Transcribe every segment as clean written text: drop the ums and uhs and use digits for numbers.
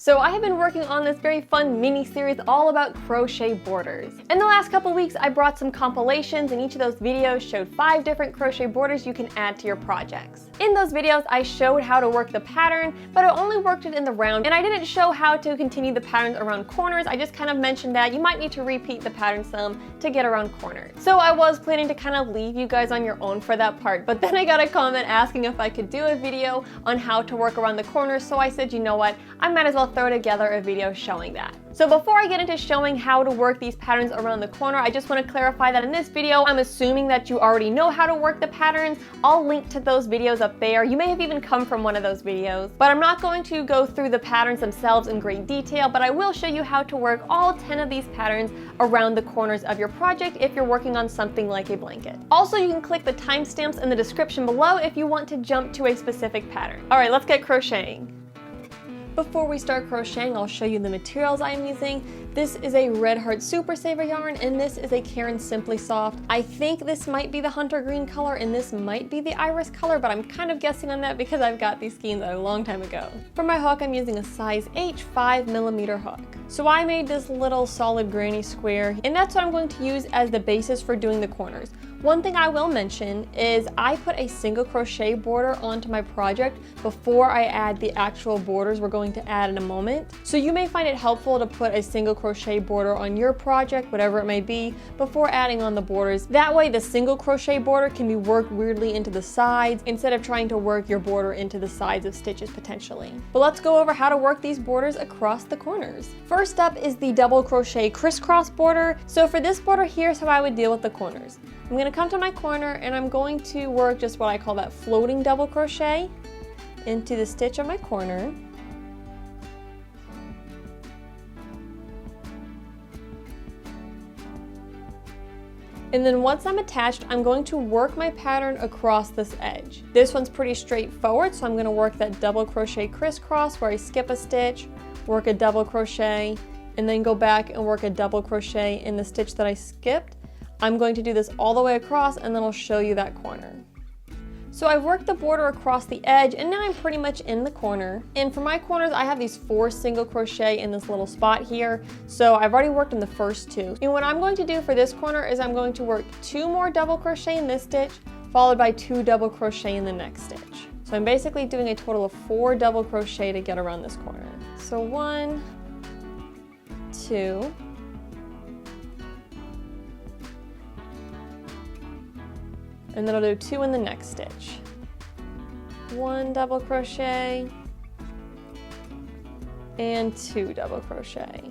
So I have been working on this very fun mini series all about crochet borders. In the last couple weeks, I brought some compilations, and each of those videos showed 5 different crochet borders you can add to your projects. In those videos, I showed how to work the pattern, but I only worked it in the round, and I didn't show how to continue the patterns around corners. I just kind of mentioned that you might need to repeat the pattern some to get around corners. So I was planning to kind of leave you guys on your own for that part, but then I got a comment asking if I could do a video on how to work around the corners, so I said, you know what, I might as well throw together a video showing that. So before I get into showing how to work these patterns around the corner, I just want to clarify that in this video, I'm assuming that you already know how to work the patterns. I'll link to those videos up there. You may have even come from one of those videos, but I'm not going to go through the patterns themselves in great detail, but I will show you how to work all 10 of these patterns around the corners of your project if you're working on something like a blanket. Also, you can click the timestamps in the description below if you want to jump to a specific pattern. All right, let's get crocheting. Before we start crocheting, I'll show you the materials I'm using. This is a Red Heart Super Saver yarn, and this is a Caron Simply Soft. I think this might be the Hunter Green color, and this might be the Iris color, but I'm kind of guessing on that because I've got these skeins a long time ago. For my hook, I'm using a size H 5mm hook. So I made this little solid granny square, and that's what I'm going to use as the basis for doing the corners. One thing I will mention is I put a single crochet border onto my project before I add the actual borders we're going to add in a moment. So you may find it helpful to put a single crochet border on your project, whatever it may be, before adding on the borders. That way the single crochet border can be worked weirdly into the sides instead of trying to work your border into the sides of stitches potentially. But let's go over how to work these borders across the corners. First up is the double crochet crisscross border. So for this border, here's how I would deal with the corners. I'm going to come to my corner and I'm going to work just what I call that floating double crochet into the stitch of my corner. And then once I'm attached, I'm going to work my pattern across this edge. This one's pretty straightforward, so I'm going to work that double crochet crisscross where I skip a stitch, work a double crochet, and then go back and work a double crochet in the stitch that I skipped. I'm going to do this all the way across, and then I'll show you that corner. So I've worked the border across the edge, and now I'm pretty much in the corner. And for my corners, I have these 4 single crochet in this little spot here. So I've already worked in the first 2. And what I'm going to do for this corner is I'm going to work 2 more double crochet in this stitch, followed by 2 double crochet in the next stitch. So I'm basically doing a total of 4 double crochet to get around this corner. So 1, 2, and then I'll do 2 in the next stitch. 1 double crochet and 2 double crochet.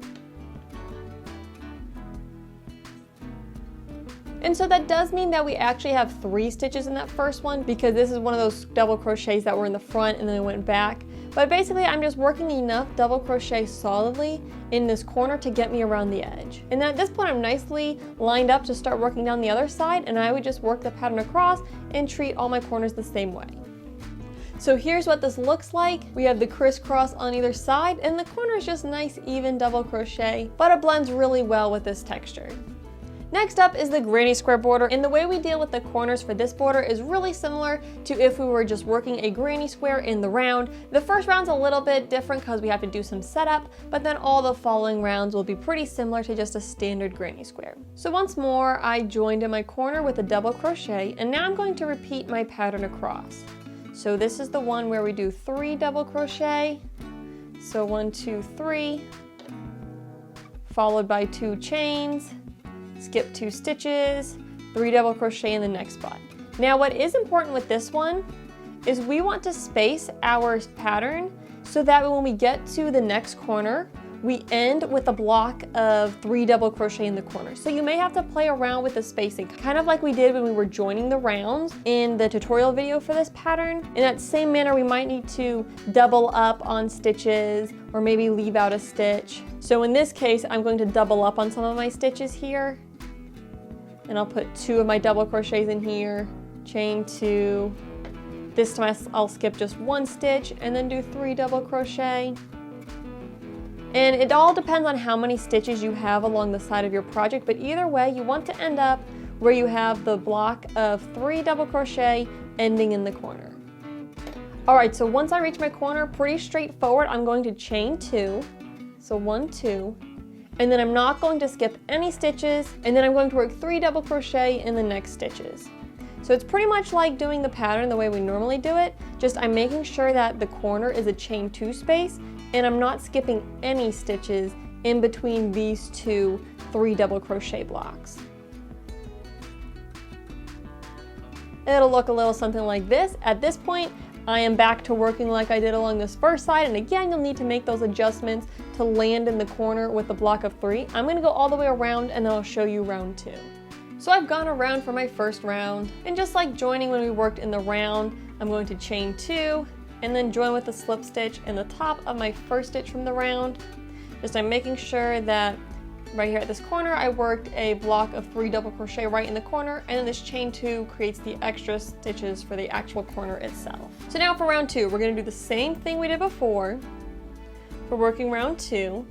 And so that does mean that we actually have 3 stitches in that first one, because this is one of those double crochets that were in the front and then went back. But basically I'm just working enough double crochet solidly in this corner to get me around the edge. And then at this point I'm nicely lined up to start working down the other side, and I would just work the pattern across and treat all my corners the same way. So here's what this looks like. We have the crisscross on either side, and the corner is just nice even double crochet, but it blends really well with this texture. Next up is the granny square border, and the way we deal with the corners for this border is really similar to if we were just working a granny square in the round. The first round's a little bit different because we have to do some setup, but then all the following rounds will be pretty similar to just a standard granny square. So once more, I joined in my corner with a double crochet, and now I'm going to repeat my pattern across. So this is the one where we do 3 double crochet. So 1, 2, 3, followed by 2 chains, skip 2 stitches, 3 double crochet in the next spot. Now what is important with this one is we want to space our pattern so that when we get to the next corner, we end with a block of 3 double crochet in the corner. So you may have to play around with the spacing, kind of like we did when we were joining the rounds in the tutorial video for this pattern. In that same manner, we might need to double up on stitches or maybe leave out a stitch. So in this case, I'm going to double up on some of my stitches here, and I'll put 2 of my double crochets in here, chain 2. This time I'll skip just 1 stitch and then do 3 double crochet. And it all depends on how many stitches you have along the side of your project, but either way, you want to end up where you have the block of 3 double crochet ending in the corner. All right, so once I reach my corner, pretty straightforward, I'm going to chain 2. So 1, 2, and then I'm not going to skip any stitches, and then I'm going to work 3 double crochet in the next stitches. So it's pretty much like doing the pattern the way we normally do it, just I'm making sure that the corner is a chain 2 space, and I'm not skipping any stitches in between these two 3 double crochet blocks. It'll look a little something like this. At this point, I am back to working like I did along this first side, and again, you'll need to make those adjustments to land in the corner with the block of 3. I'm going to go all the way around and then I'll show you round 2. So I've gone around for my first round, and just like joining when we worked in the round, I'm going to chain 2 and then join with a slip stitch in the top of my first stitch from the round. Just I'm making sure that right here at this corner, I worked a block of 3 double crochet right in the corner, and then this chain 2 creates the extra stitches for the actual corner itself. So now for round 2, we're going to do the same thing we did before for working round 2,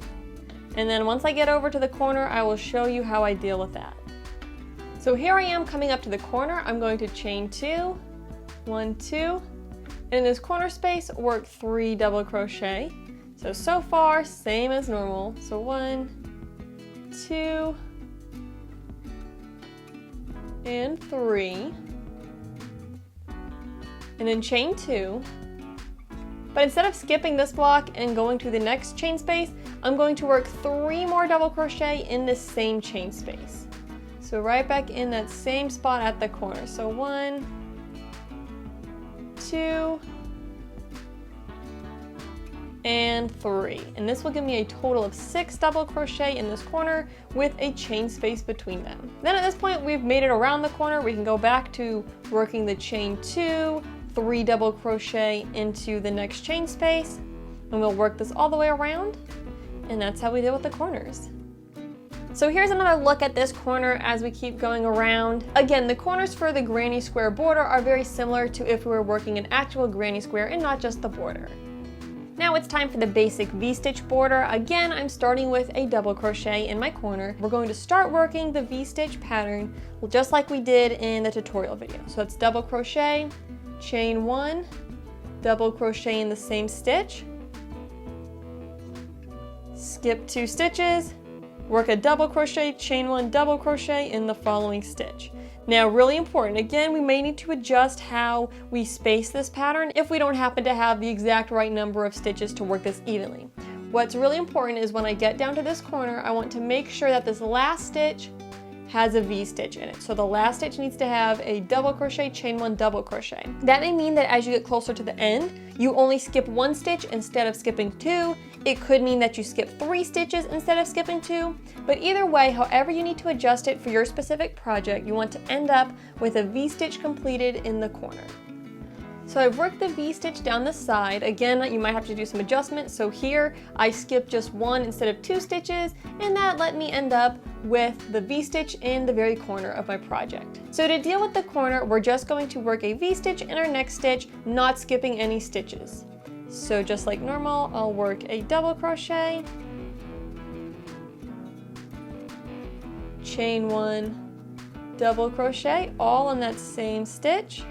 and then once I get over to the corner, I will show you how I deal with that. So here I am coming up to the corner. I'm going to chain 2, 1, 2, and in this corner space, work 3 double crochet. So far, same as normal. So 1, 2, and 3, and then chain 2. But instead of skipping this block and going to the next chain space, I'm going to work 3 more double crochet in this same chain space. So right back in that same spot at the corner. So 1, 2, and 3, and this will give me a total of 6 double crochet in this corner with a chain space between them. Then at this point we've made it around the corner. We can go back to working the chain 2, 3 double crochet into the next chain space, and we'll work this all the way around, and that's how we deal with the corners. So here's another look at this corner as we keep going around. Again, the corners for the granny square border are very similar to if we were working an actual granny square and not just the border. Now it's time for the basic V-stitch border. Again, I'm starting with a double crochet in my corner. We're going to start working the V-stitch pattern just like we did in the tutorial video. So it's double crochet, chain 1, double crochet in the same stitch, skip 2 stitches, work a double crochet, chain 1, double crochet in the following stitch. Now, really important, again, we may need to adjust how we space this pattern if we don't happen to have the exact right number of stitches to work this evenly. What's really important is when I get down to this corner, I want to make sure that this last stitch has a V-stitch in it. So the last stitch needs to have a double crochet, chain 1, double crochet. That may mean that as you get closer to the end, you only skip 1 stitch instead of skipping 2. It could mean that you skip 3 stitches instead of skipping 2, but either way, however you need to adjust it for your specific project, you want to end up with a V-stitch completed in the corner. So I've worked the V-stitch down the side. Again, you might have to do some adjustments. So here I skipped just 1 instead of 2 stitches, and that let me end up with the V-stitch in the very corner of my project. So to deal with the corner, we're just going to work a V-stitch in our next stitch, not skipping any stitches. So just like normal, I'll work a double crochet, chain 1, double crochet, all in that same stitch.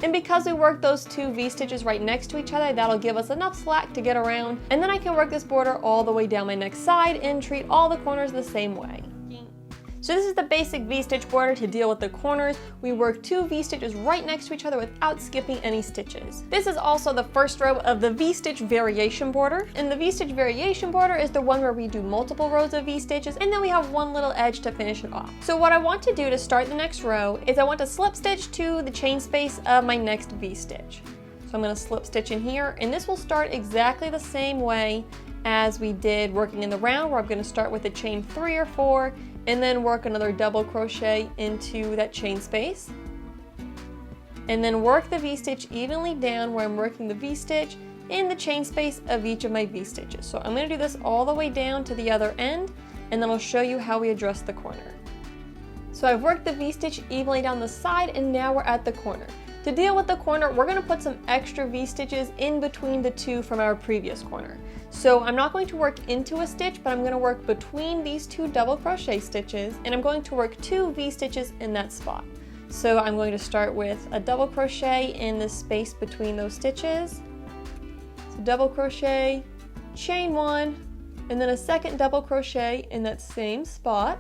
And because we worked those 2 V-stitches right next to each other, that'll give us enough slack to get around, and then I can work this border all the way down my next side and treat all the corners the same way. So this is the basic V-stitch border to deal with the corners. We work 2 V-stitches right next to each other without skipping any stitches. This is also the first row of the V-stitch variation border, and the V-stitch variation border is the one where we do multiple rows of V-stitches, and then we have one little edge to finish it off. So what I want to do to start the next row is I want to slip stitch to the chain space of my next V-stitch. So I'm going to slip stitch in here, and this will start exactly the same way as we did working in the round, where I'm going to start with a chain 3 or 4, and then work another double crochet into that chain space, and then work the V-stitch evenly down where I'm working the V-stitch in the chain space of each of my V-stitches. So I'm going to do this all the way down to the other end, and then I'll show you how we adjust the corner. So I've worked the V-stitch evenly down the side, and now we're at the corner. To deal with the corner, we're going to put some extra V-stitches in between the 2 from our previous corner. So I'm not going to work into a stitch, but I'm going to work between these 2 double crochet stitches, and I'm going to work 2 V-stitches in that spot. So I'm going to start with a double crochet in the space between those stitches. So double crochet, chain 1, and then a second double crochet in that same spot.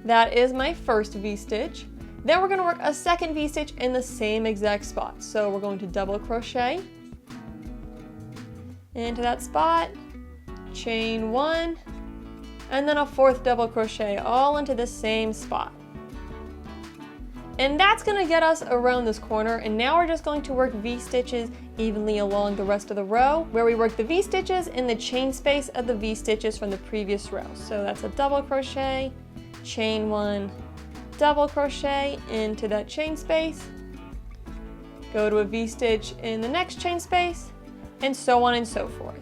That is my first V-stitch. Then we're going to work a second V-stitch in the same exact spot. So we're going to double crochet into that spot, chain 1, and then a fourth double crochet all into the same spot. And that's going to get us around this corner, and now we're just going to work V-stitches evenly along the rest of the row, where we work the V-stitches in the chain space of the V-stitches from the previous row. So that's a double crochet, chain 1, double crochet into that chain space, go to a V-stitch in the next chain space, and so on and so forth.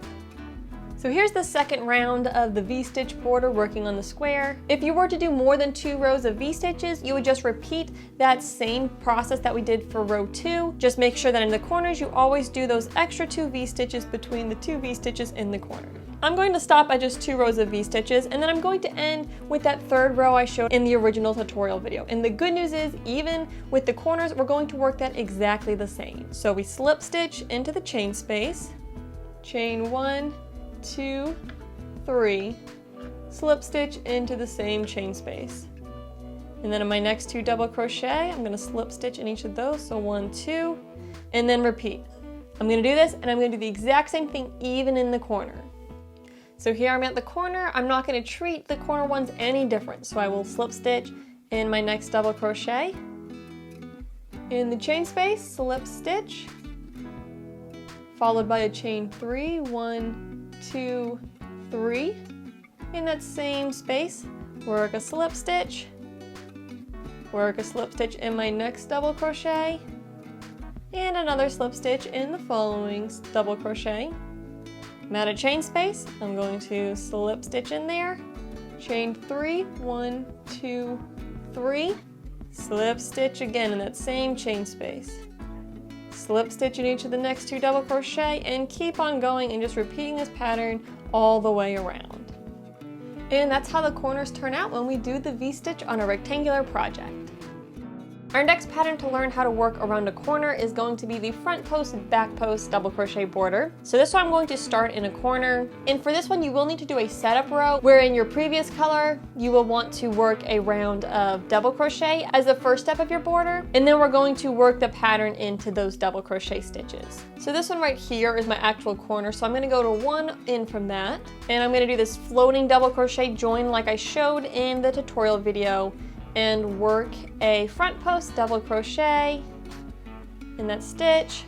So here's the second round of the V-stitch border working on the square. If you were to do more than 2 rows of V-stitches, you would just repeat that same process that we did for row 2. Just make sure that in the corners you always do those extra 2 V-stitches between the 2 V-stitches in the corner. I'm going to stop at just 2 rows of V-stitches, and then I'm going to end with that third row I showed in the original tutorial video. And the good news is, even with the corners, we're going to work that exactly the same. So we slip stitch into the chain space, chain 1, 2, 3, slip stitch into the same chain space. And then in my next 2 double crochet, I'm going to slip stitch in each of those, so 1, 2, and then repeat. I'm going to do this, and I'm going to do the exact same thing even in the corner. So here I'm at the corner. I'm not going to treat the corner ones any different, so I will slip stitch in my next double crochet. In the chain space, slip stitch, followed by a chain 3, 1, 2, 3. In that same space, work a slip stitch in my next double crochet, and another slip stitch in the following double crochet. I'm at a chain space, I'm going to slip stitch in there, chain 3, 1, 2, 3, slip stitch again in that same chain space. Slip stitch in each of the next 2 double crochet, and keep on going and just repeating this pattern all the way around. And that's how the corners turn out when we do the V-stitch on a rectangular project. Our next pattern to learn how to work around a corner is going to be the front post, back post double crochet border. So this one I'm going to start in a corner, and for this one you will need to do a setup row, where in your previous color you will want to work a round of double crochet as the first step of your border, and then we're going to work the pattern into those double crochet stitches. So this one right here is my actual corner, so I'm going to go to 1 in from that, and I'm going to do this floating double crochet join like I showed in the tutorial video, and work a front post double crochet in that stitch,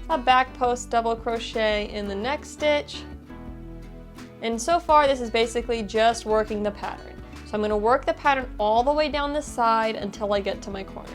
a back post double crochet in the next stitch, and so far this is basically just working the pattern. So I'm going to work the pattern all the way down the side until I get to my corner.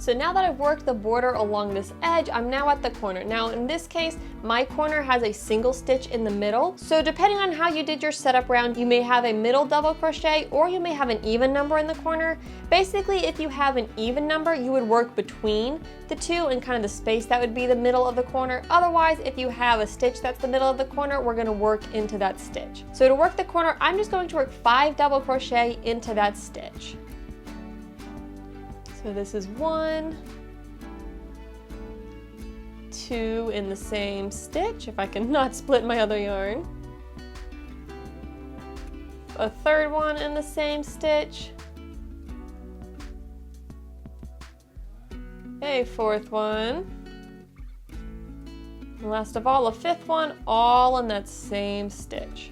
So now that I've worked the border along this edge, I'm now at the corner. Now in this case, my corner has a single stitch in the middle. So depending on how you did your setup round, you may have a middle double crochet, or you may have an even number in the corner. Basically, if you have an even number, you would work between the 2 and kind of the space that would be the middle of the corner. Otherwise, if you have a stitch that's the middle of the corner, we're going to work into that stitch. So to work the corner, I'm just going to work 5 double crochet into that stitch. So this is 1, 2 in the same stitch, if I can not split my other yarn. A third one in the same stitch. A fourth one. And last of all, a fifth one, all in that same stitch.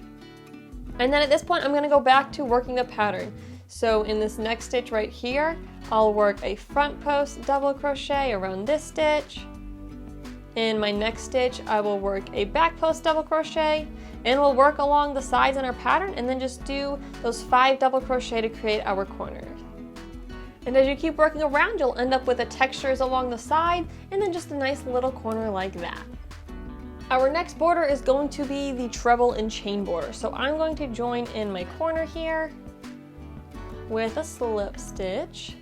And then at this point, I'm going to go back to working the pattern. So in this next stitch right here, I'll work a front post double crochet around this stitch. In my next stitch, I will work a back post double crochet, and we'll work along the sides in our pattern, and then just do those 5 double crochet to create our corners. And as you keep working around, you'll end up with the textures along the side, and then just a nice little corner like that. Our next border is going to be the treble and chain border. So I'm going to join in my corner here with a slip stitch.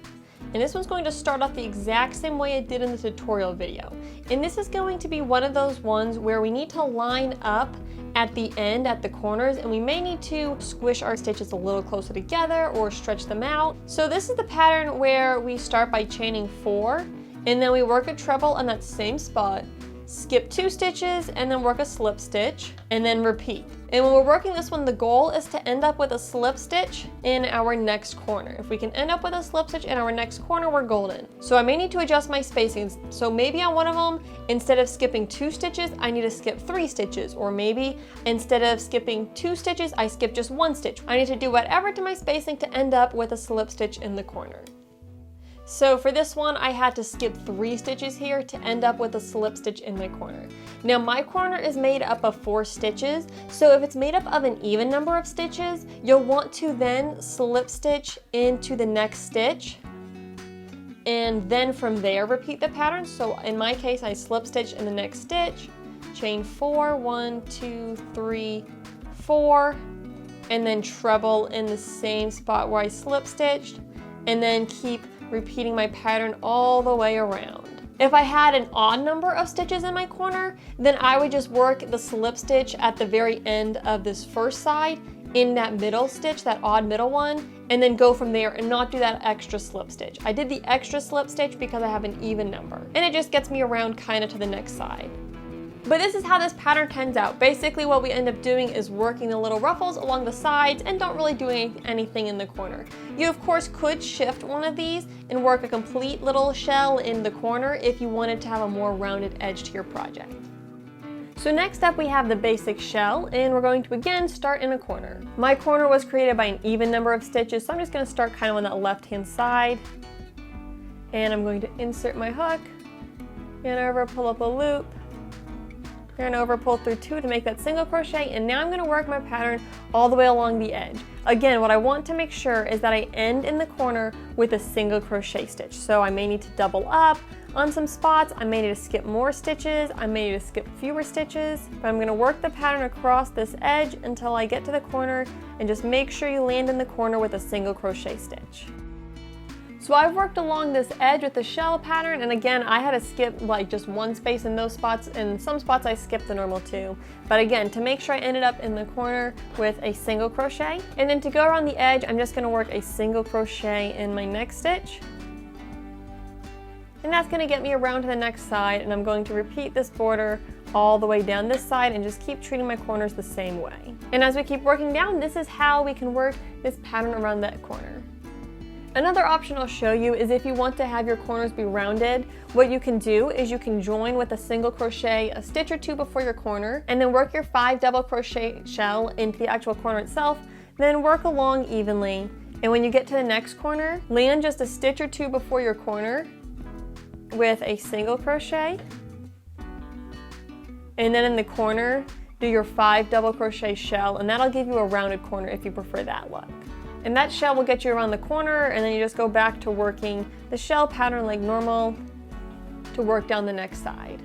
And this one's going to start off the exact same way it did in the tutorial video. And this is going to be one of those ones where we need to line up at the end, at the corners, and we may need to squish our stitches a little closer together or stretch them out. So this is the pattern where we start by chaining 4, and then we work a treble on that same spot, skip 2 stitches, and then work a slip stitch, and then repeat. And when we're working this one, the goal is to end up with a slip stitch in our next corner. If we can end up with a slip stitch in our next corner, we're golden. So I may need to adjust my spacings. So maybe on one of them, instead of skipping 2 stitches, I need to skip 3 stitches. Or maybe instead of skipping 2 stitches, I skip just 1 stitch. I need to do whatever to my spacing to end up with a slip stitch in the corner. So for this one, I had to skip 3 stitches here to end up with a slip stitch in my corner. Now my corner is made up of 4 stitches, so if it's made up of an even number of stitches, you'll want to then slip stitch into the next stitch, and then from there repeat the pattern. So in my case, I slip stitch in the next stitch, chain 4, 1, 2, 3, 4, and then treble in the same spot where I slip stitched, and then keep repeating my pattern all the way around. If I had an odd number of stitches in my corner, then I would just work the slip stitch at the very end of this first side in that middle stitch, that odd middle one, and then go from there and not do that extra slip stitch. I did the extra slip stitch because I have an even number, and it just gets me around kind of to the next side. But this is how this pattern turns out. Basically what we end up doing is working the little ruffles along the sides and don't really do anything in the corner. You of course could shift one of these and work a complete little shell in the corner if you wanted to have a more rounded edge to your project. So next up we have the basic shell, and we're going to again start in a corner. My corner was created by an even number of stitches, so I'm just going to start kind of on that left hand side, and I'm going to insert my hook, and over, pull up a loop, yarn over, pull through 2 to make that single crochet, and now I'm going to work my pattern all the way along the edge. Again, what I want to make sure is that I end in the corner with a single crochet stitch. So I may need to double up on some spots, I may need to skip more stitches, I may need to skip fewer stitches, but I'm going to work the pattern across this edge until I get to the corner, and just make sure you land in the corner with a single crochet stitch. So I've worked along this edge with the shell pattern, and again, I had to skip like just 1 space in those spots, and some spots I skipped the normal 2. But again, to make sure I ended up in the corner with a single crochet, and then to go around the edge, I'm just going to work a single crochet in my next stitch. And that's going to get me around to the next side, and I'm going to repeat this border all the way down this side and just keep treating my corners the same way. And as we keep working down, this is how we can work this pattern around that corner. Another option I'll show you is if you want to have your corners be rounded, what you can do is you can join with a single crochet a stitch or 2 before your corner, and then work your 5 double crochet shell into the actual corner itself, then work along evenly. And when you get to the next corner, land just a stitch or 2 before your corner with a single crochet, and then in the corner, do your 5 double crochet shell, and that'll give you a rounded corner if you prefer that look. And that shell will get you around the corner, and then you just go back to working the shell pattern like normal to work down the next side.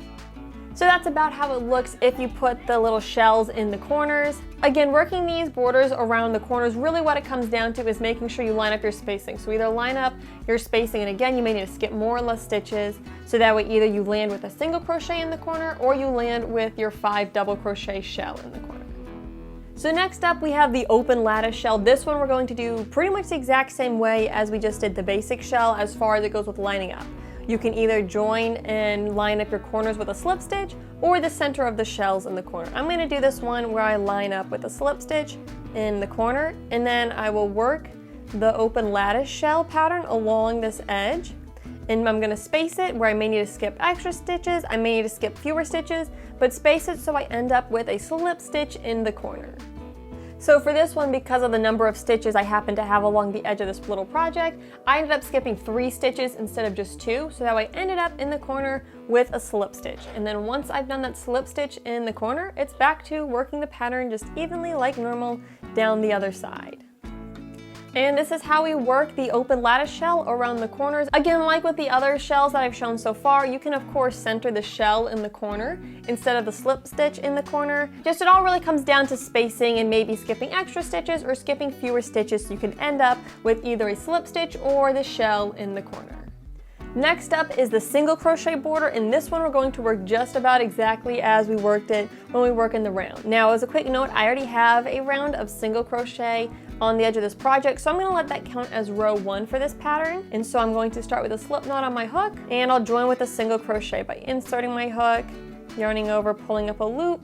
So that's about how it looks if you put the little shells in the corners. Again, working these borders around the corners, really what it comes down to is making sure you line up your spacing. So either line up your spacing, and again, you may need to skip more or less stitches, so that way either you land with a single crochet in the corner or you land with your 5 double crochet shell in the corner. So next up we have the open lattice shell. This one we're going to do pretty much the exact same way as we just did the basic shell as far as it goes with lining up. You can either join and line up your corners with a slip stitch or the center of the shells in the corner. I'm going to do this one where I line up with a slip stitch in the corner, and then I will work the open lattice shell pattern along this edge. And I'm going to space it where I may need to skip extra stitches, I may need to skip fewer stitches, but space it so I end up with a slip stitch in the corner. So for this one, because of the number of stitches I happen to have along the edge of this little project, I ended up skipping 3 stitches instead of just 2, so that way I ended up in the corner with a slip stitch. And then once I've done that slip stitch in the corner, it's back to working the pattern just evenly like normal down the other side. And this is how we work the open lattice shell around the corners. Again, like with the other shells that I've shown so far, you can of course center the shell in the corner instead of the slip stitch in the corner. Just it all really comes down to spacing and maybe skipping extra stitches or skipping fewer stitches, so you can end up with either a slip stitch or the shell in the corner. Next up is the single crochet border. In this one, we're going to work just about exactly as we worked it when we work in the round. Now, as a quick note, I already have a round of single crochet on the edge of this project, so I'm gonna let that count as row 1 for this pattern. And so I'm going to start with a slip knot on my hook, and I'll join with a single crochet by inserting my hook, yarning over, pulling up a loop,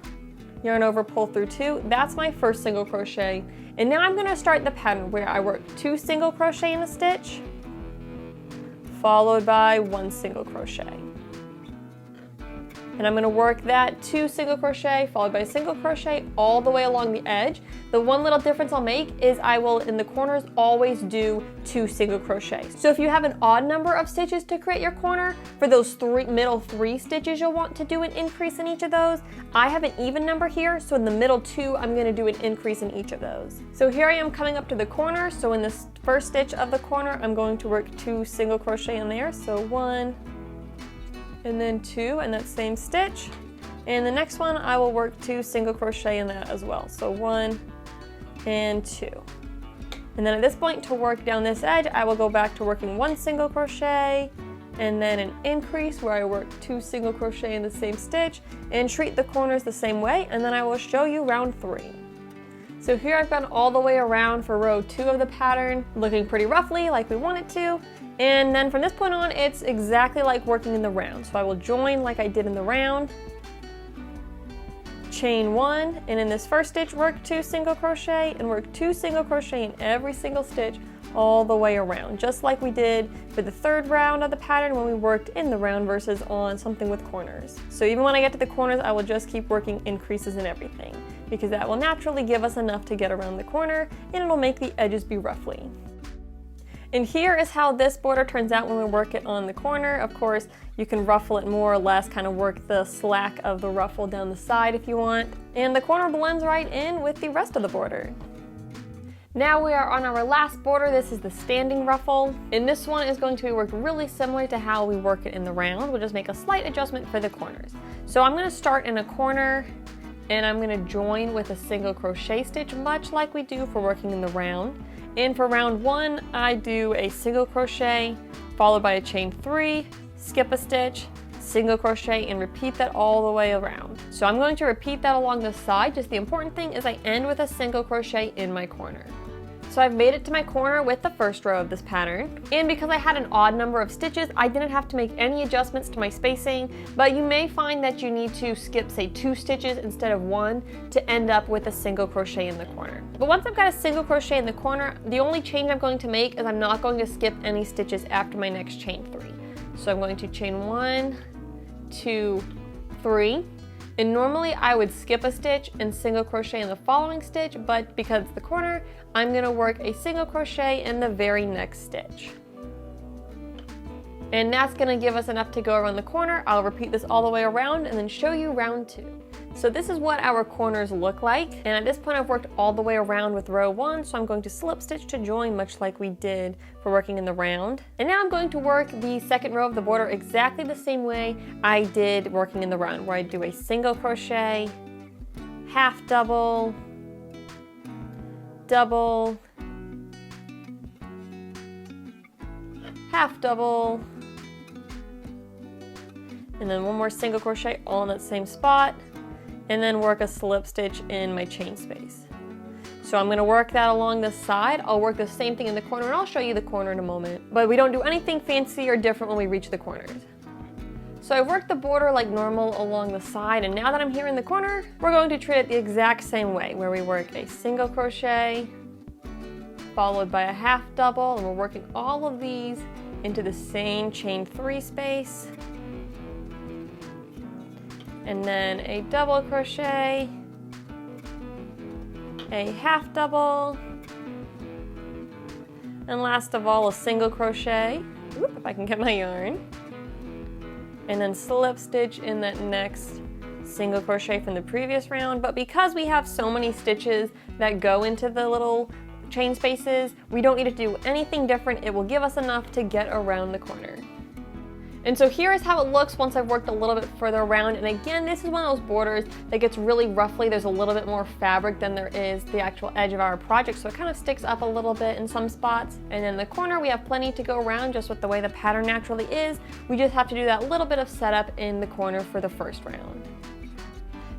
yarn over, pull through 2. That's my first single crochet. And now I'm gonna start the pattern where I work 2 single crochet in a stitch, followed by 1 single crochet. And I'm gonna work that 2 single crochet followed by a single crochet all the way along the edge. The one little difference I'll make is I will, in the corners, always do 2 single crochets. So if you have an odd number of stitches to create your corner, for those middle 3 stitches you'll want to do an increase in each of those. I have an even number here, so in the middle 2, I'm gonna do an increase in each of those. So here I am coming up to the corner, so in this first stitch of the corner, I'm going to work 2 single crochet in there, so 1, and then 2 in that same stitch. And the next one, I will work 2 single crochet in that as well. So 1 and 2. And then at this point, to work down this edge, I will go back to working 1 single crochet and then an increase where I work 2 single crochet in the same stitch and treat the corners the same way. And then I will show you round 3. So here I've gone all the way around for row 2 of the pattern, looking pretty roughly like we want it to. And then from this point on, it's exactly like working in the round. So I will join like I did in the round, chain 1, and in this first stitch, work 2 single crochet and work 2 single crochet in every single stitch all the way around, just like we did for the third round of the pattern when we worked in the round versus on something with corners. So even when I get to the corners, I will just keep working increases in everything, because that will naturally give us enough to get around the corner and it'll make the edges be ruffly. And here is how this border turns out when we work it on the corner. Of course, you can ruffle it more or less, kind of work the slack of the ruffle down the side if you want. And the corner blends right in with the rest of the border. Now we are on our last border. This is the standing ruffle. And this one is going to be worked really similar to how we work it in the round. We'll just make a slight adjustment for the corners. So I'm going to start in a corner and I'm going to join with a single crochet stitch, much like we do for working in the round. And for round 1, I do a single crochet followed by a chain 3, skip a stitch, single crochet, and repeat that all the way around. So I'm going to repeat that along the side. Just the important thing is I end with a single crochet in my corner. So I've made it to my corner with the first row of this pattern. And because I had an odd number of stitches, I didn't have to make any adjustments to my spacing, but you may find that you need to skip, say, 2 stitches instead of 1 to end up with a single crochet in the corner. But once I've got a single crochet in the corner, the only change I'm going to make is I'm not going to skip any stitches after my next chain 3. So I'm going to chain 1, 2, 3. And normally I would skip a stitch and single crochet in the following stitch, but because it's the corner, I'm gonna work a single crochet in the very next stitch. And that's gonna give us enough to go around the corner. I'll repeat this all the way around and then show you round 2. So this is what our corners look like. And at this point I've worked all the way around with row 1, so I'm going to slip stitch to join, much like we did for working in the round. And now I'm going to work the second row of the border exactly the same way I did working in the round, where I do a single crochet, half double, double, half double, and then one more single crochet all in that same spot, and then work a slip stitch in my chain space. So I'm going to work that along the side. I'll work the same thing in the corner, and I'll show you the corner in a moment. But we don't do anything fancy or different when we reach the corners. So I've worked the border like normal along the side, and now that I'm here in the corner, we're going to treat it the exact same way, where we work a single crochet, followed by a half double, and we're working all of these into the same chain 3 space. And then a double crochet, a half double, and last of all a single crochet, if I can get my yarn, and then slip stitch in that next single crochet from the previous round. But because we have so many stitches that go into the little chain spaces, we don't need to do anything different. It will give us enough to get around the corner. And so here is how it looks once I've worked a little bit further around. And again, this is one of those borders that gets really ruffly. There's a little bit more fabric than there is the actual edge of our project, so it kind of sticks up a little bit in some spots. And in the corner, we have plenty to go around just with the way the pattern naturally is. We just have to do that little bit of setup in the corner for the first round.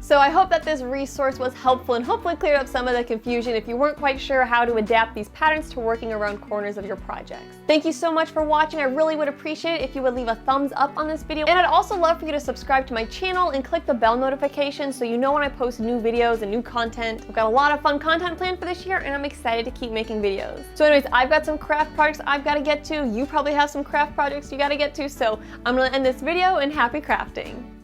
So I hope that this resource was helpful and hopefully cleared up some of the confusion if you weren't quite sure how to adapt these patterns to working around corners of your projects. Thank you so much for watching. I really would appreciate it if you would leave a thumbs up on this video. And I'd also love for you to subscribe to my channel and click the bell notification so you know when I post new videos and new content. I've got a lot of fun content planned for this year and I'm excited to keep making videos. So anyways, I've got some craft projects I've got to get to. You probably have some craft projects you got to get to. So I'm going to end this video and happy crafting.